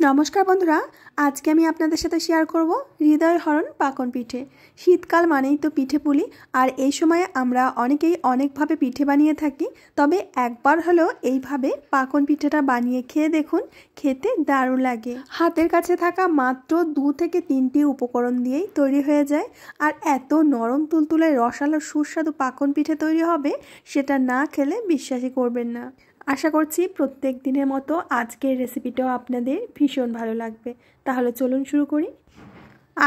নমস্কার বন্ধুরা, আজকে আমি আপনাদের সাথে শেয়ার করব হৃদয়হরণ পাকন পিঠে। শীতকাল মানেই তো পিঠে পুলি, আর এই সময়ে আমরা অনেকেই অনেকভাবে পিঠে বানিয়ে থাকি। তবে একবার হলেও এইভাবে পাকন পিঠেটা বানিয়ে খেয়ে দেখুন, খেতে দারুণ লাগে। হাতের কাছে থাকা মাত্র 2 থেকে 3টি উপকরণ দিয়েই তৈরি হয়ে যায়, আর এত নরম তুলতুলে রসালো সুস্বাদু পাকন পিঠে তৈরি হবে, সেটা না খেলে বিশ্বাসই করবেন না। আশা করছি প্রত্যেক দিনের মতো আজকের রেসিপিটাও আপনাদের ভীষণ ভালো লাগবে। তাহলে চলুন শুরু করি।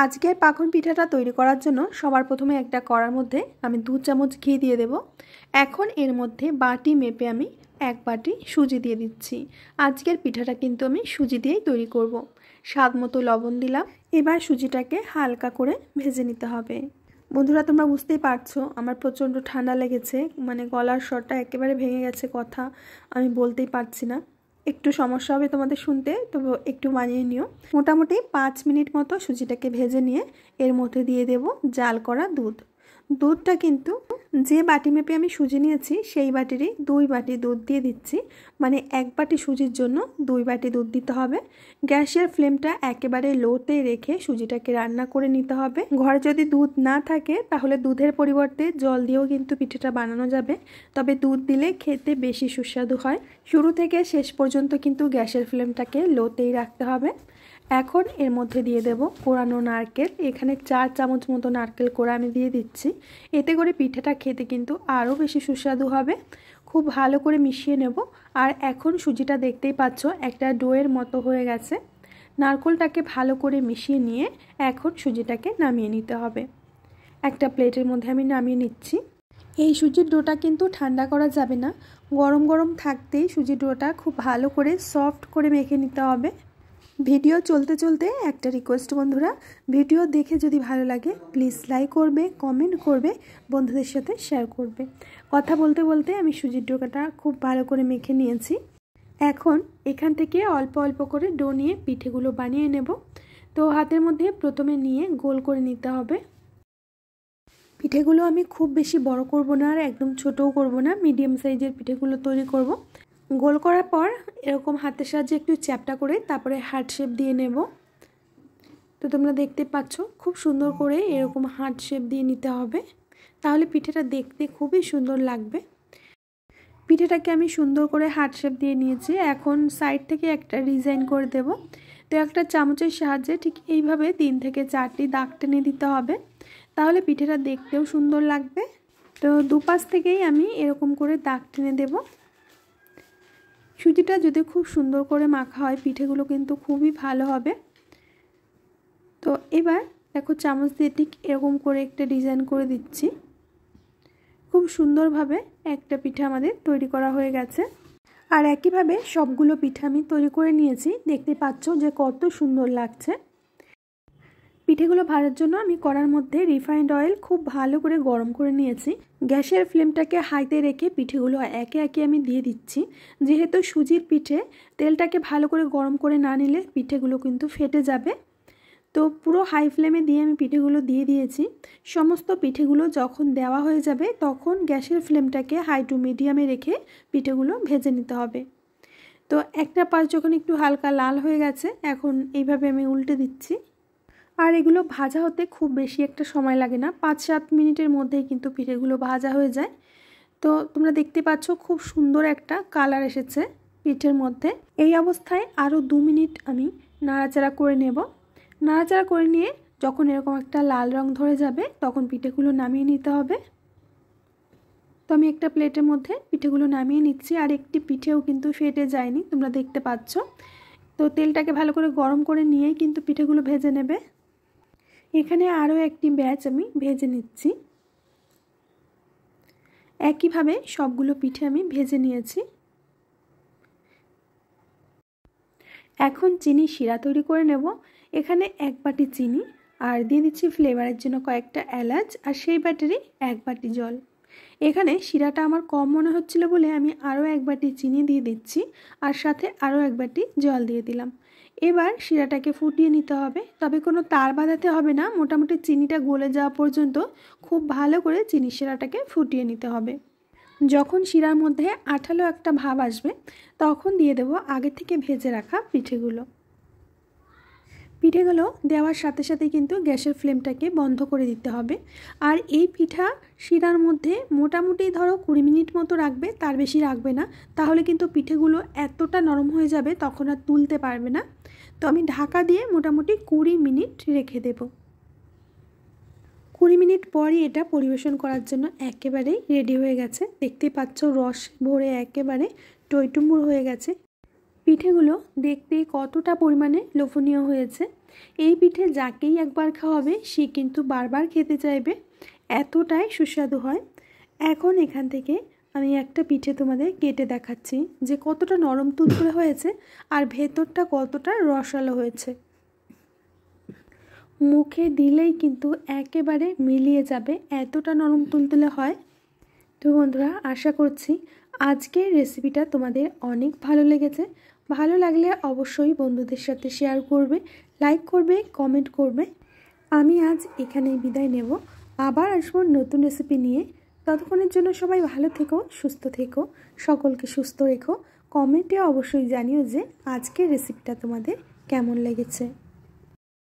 আজকের পাকন পিঠাটা তৈরি করার জন্য সবার প্রথমে একটা কড়ার মধ্যে আমি 2 চামচ ঘি দিয়ে দেব। এখন এর মধ্যে বাটি মেপে আমি 1 বাটি সুজি দিয়ে দিচ্ছি। আজকের পিঠাটা কিন্তু আমি সুজি দিয়েই তৈরি করব। স্বাদ মতো লবণ দিলাম। এবার সুজিটাকে হালকা করে ভেজে নিতে হবে। বন্ধুরা, তোমরা বুঝতেই পারছো আমার প্রচণ্ড ঠান্ডা লেগেছে, মানে গলার স্বরটা একেবারে ভেঙে গেছে, কথা আমি বলতেই পারছি না। একটু সমস্যা হবে তোমাদের শুনতে, তবে একটু মানিয়ে নিও। মোটামুটি 5 মিনিট মতো সুজিটাকে ভেজে নিয়ে এর মধ্যে দিয়ে দেব জাল করা দুধ। দুধটা কিন্তু যে বাটি মেপে আমি সুজি নিয়েছি সেই বাটিরই 2 বাটি দুধ দিয়ে দিচ্ছি। মানে 1 বাটি সুজির জন্য 2 বাটি দুধ দিতে হবে। গ্যাসের ফ্লেমটা একেবারে লোতে রেখে সুজিটাকে রান্না করে নিতে হবে। ঘরে যদি দুধ না থাকে তাহলে দুধের পরিবর্তে জল দিয়েও কিন্তু পিঠেটা বানানো যাবে, তবে দুধ দিলে খেতে বেশি সুস্বাদু হয়। শুরু থেকে শেষ পর্যন্ত কিন্তু গ্যাসের ফ্লেমটাকে লোতেই রাখতে হবে। এখন এর মধ্যে দিয়ে দেব কোরানো নারকেল। এখানে 4 চামচ মতো নারকেল কোড়া আমি দিয়ে দিচ্ছি। এতে করে পিঠাটা খেতে কিন্তু আরও বেশি সুস্বাদু হবে। খুব ভালো করে মিশিয়ে নেব। আর এখন সুজিটা দেখতেই পাচ্ছ একটা ডোয়ের মতো হয়ে গেছে। নারকেলটাকে ভালো করে মিশিয়ে নিয়ে এখন সুজিটাকে নামিয়ে নিতে হবে। একটা প্লেটের মধ্যে আমি নামিয়ে নিচ্ছি। এই সুজির ডোটা কিন্তু ঠান্ডা করা যাবে না, গরম গরম থাকতেই সুজির ডোটা খুব ভালো করে সফট করে মেখে নিতে হবে। ভিডিও চলতে চলতে একটা রিকোয়েস্ট বন্ধুরা, ভিডিও দেখে যদি ভালো লাগে প্লিজ লাইক করবে, কমেন্ট করবে, বন্ধুদের সাথে শেয়ার করবে। কথা বলতে বলতে আমি সুজির ডোটা খুব ভালো করে মেখে নিয়েছি। এখন এখান থেকে অল্প অল্প করে ডো নিয়ে পিঠেগুলো বানিয়ে নেব। তো হাতের মধ্যে প্রথমে নিয়ে গোল করে নিতে হবে। পিঠেগুলো আমি খুব বেশি বড় করব না, আর একদম ছোটও করব না, মিডিয়াম সাইজের পিঠেগুলো তৈরি করব। গোল করার পর এরকম হাতের সাহায্যে একটু চ্যাপটা করে তারপরে হার্ট শেপ দিয়ে নেব। তো তোমরা দেখতে পাচ্ছ খুব সুন্দর করে এরকম হার্ট শেপ দিয়ে নিতে হবে, তাহলে পিঠেটা দেখতে খুবই সুন্দর লাগবে। পিঠেটাকে আমি সুন্দর করে হার্ট শেপ দিয়ে নিয়েছি। এখন সাইড থেকে একটা ডিজাইন করে দেব। তো একটা চামচের সাহায্যে ঠিক এইভাবে 3 থেকে 4টি দাগ টেনে দিতে হবে, তাহলে পিঠেটা দেখতেও সুন্দর লাগবে। তো দুপাশ থেকেই আমি এরকম করে দাগ টেনে দেব। সুজিটা যদি খুব সুন্দর করে মাখা হয় পিঠেগুলো কিন্তু খুবই ভালো হবে। তো এবার দেখো চামচ দিয়ে ঠিক এরকম করে একটা ডিজাইন করে দিচ্ছি। খুব সুন্দরভাবে একটা পিঠা আমাদের তৈরি করা হয়ে গেছে। আর একইভাবে সবগুলো পিঠা আমি তৈরি করে নিয়েছি। দেখতে পাচ্ছ যে কত সুন্দর লাগছে। পিঠেগুলো ভাজার জন্য আমি কড়ার মধ্যে রিফাইন্ড অয়েল খুব ভালো করে গরম করে নিয়েছি। গ্যাসের ফ্লেমটাকে হাইতে রেখে পিঠেগুলো একে একে আমি দিয়ে দিচ্ছি। যেহেতু সুজির পিঠে তেলটাকে ভালো করে গরম করে না নিলে পিঠেগুলো কিন্তু ফেটে যাবে। তো পুরো হাই ফ্লেমে দিয়ে আমি পিঠেগুলো দিয়ে দিয়েছি। সমস্ত পিঠেগুলো যখন দেওয়া হয়ে যাবে তখন গ্যাসের ফ্লেমটাকে হাই টু মিডিয়ামে রেখে পিঠেগুলো ভেজে নিতে হবে। তো একটা পাশ যখন একটু হালকা লাল হয়ে গেছে, এখন এইভাবে আমি উল্টে দিচ্ছি। আর এগুলো ভাজা হতে খুব বেশি একটা সময় লাগে না, 5-7 মিনিটের মধ্যেই কিন্তু পিঠেগুলো ভাজা হয়ে যায়। তো তোমরা দেখতে পাচ্ছ খুব সুন্দর একটা কালার এসেছে পিঠের মধ্যে। এই অবস্থায় আরও 2 মিনিট আমি নাড়াচাড়া করে নেব। নাড়াচাড়া করে নিয়ে যখন এরকম একটা লাল রং ধরে যাবে তখন পিঠেগুলো নামিয়ে নিতে হবে। তো আমি একটা প্লেটের মধ্যে পিঠেগুলো নামিয়ে নিচ্ছি। আর একটি পিঠেও কিন্তু ফেটে যায়নি, তোমরা দেখতে পাচ্ছ। তো তেলটাকে ভালো করে গরম করে নিয়েই কিন্তু পিঠেগুলো ভেজে নেবে। এখানে আরও একটি ব্যাচ আমি ভেজে নিচ্ছি। একইভাবে সবগুলো পিঠে আমি ভেজে নিয়েছি। এখন চিনি শিরা তৈরি করে নেব। এখানে 1 বাটি চিনি আর দিয়ে দিচ্ছি ফ্লেভারের জন্য কয়েকটা এলাচ, আর সেই বাটিরই 1 বাটি জল। এখানে শিরাটা আমার কম মনে হচ্ছিল বলে আমি আরও 1 বাটি চিনি দিয়ে দিচ্ছি, আর সাথে আরও 1 বাটি জল দিয়ে দিলাম। এবার শিরাটাকে ফুটিয়ে নিতে হবে, তবে কোনো তার বাঁধাতে হবে না। মোটামুটি চিনিটা গলে যাওয়া পর্যন্ত খুব ভালো করে চিনি শিরাটাকে ফুটিয়ে নিতে হবে। যখন শিরার মধ্যে আঠালো একটা ভাব আসবে তখন দিয়ে দেব আগে থেকে ভেজে রাখা পিঠেগুলো। পিঠেগুলো দেওয়ার সাথে সাথে কিন্তু গ্যাসের ফ্লেমটাকে বন্ধ করে দিতে হবে। আর এই পিঠা শিরার মধ্যে মোটামুটি ধরো 20 মিনিট মতো রাখবে, তার বেশি রাখবে না, তাহলে কিন্তু পিঠেগুলো এতটা নরম হয়ে যাবে তখন আর তুলতে পারবে না। তো আমি ঢাকা দিয়ে মোটামুটি 20 মিনিট রেখে দেব। 20 মিনিট পরই এটা পরিবেশন করার জন্য একেবারেই রেডি হয়ে গেছে। দেখতেই পাচ্ছ রস ভরে একেবারে টইটুম্বুর হয়ে গেছে। পিঠেগুলো দেখতে কতটা পরিমাণে লোভনীয় হয়েছে। এই পিঠে যাকেই একবার খাওয়াবে সে কিন্তু বারবার খেতে চাইবে, এতটাই সুস্বাদু হয়। এখন এখান থেকে আমি একটা পিঠে তোমাদের কেটে দেখাচ্ছি যে কতটা নরম তুলতুলে হয়েছে আর ভেতরটা কতটা রসালো হয়েছে। মুখে দিলেই কিন্তু একেবারে মিলিয়ে যাবে, এতটা নরম তুলতুলে হয়। তো বন্ধুরা, আশা করছি আজকের রেসিপিটা তোমাদের অনেক ভালো লেগেছে। ভালো লাগলে অবশ্যই বন্ধুদের সাথে শেয়ার করবে, লাইক করবে, কমেন্ট করবে। আমি আজ এখানেই বিদায় নেব, আবার আসবো নতুন রেসিপি নিয়ে। ততক্ষণের জন্য সবাই ভালো থেকো, সুস্থ থেকো, সকলকে সুস্থ রেখো। কমেন্টে অবশ্যই জানিও যে আজকের রেসিপিটা তোমাদের কেমন লেগেছে।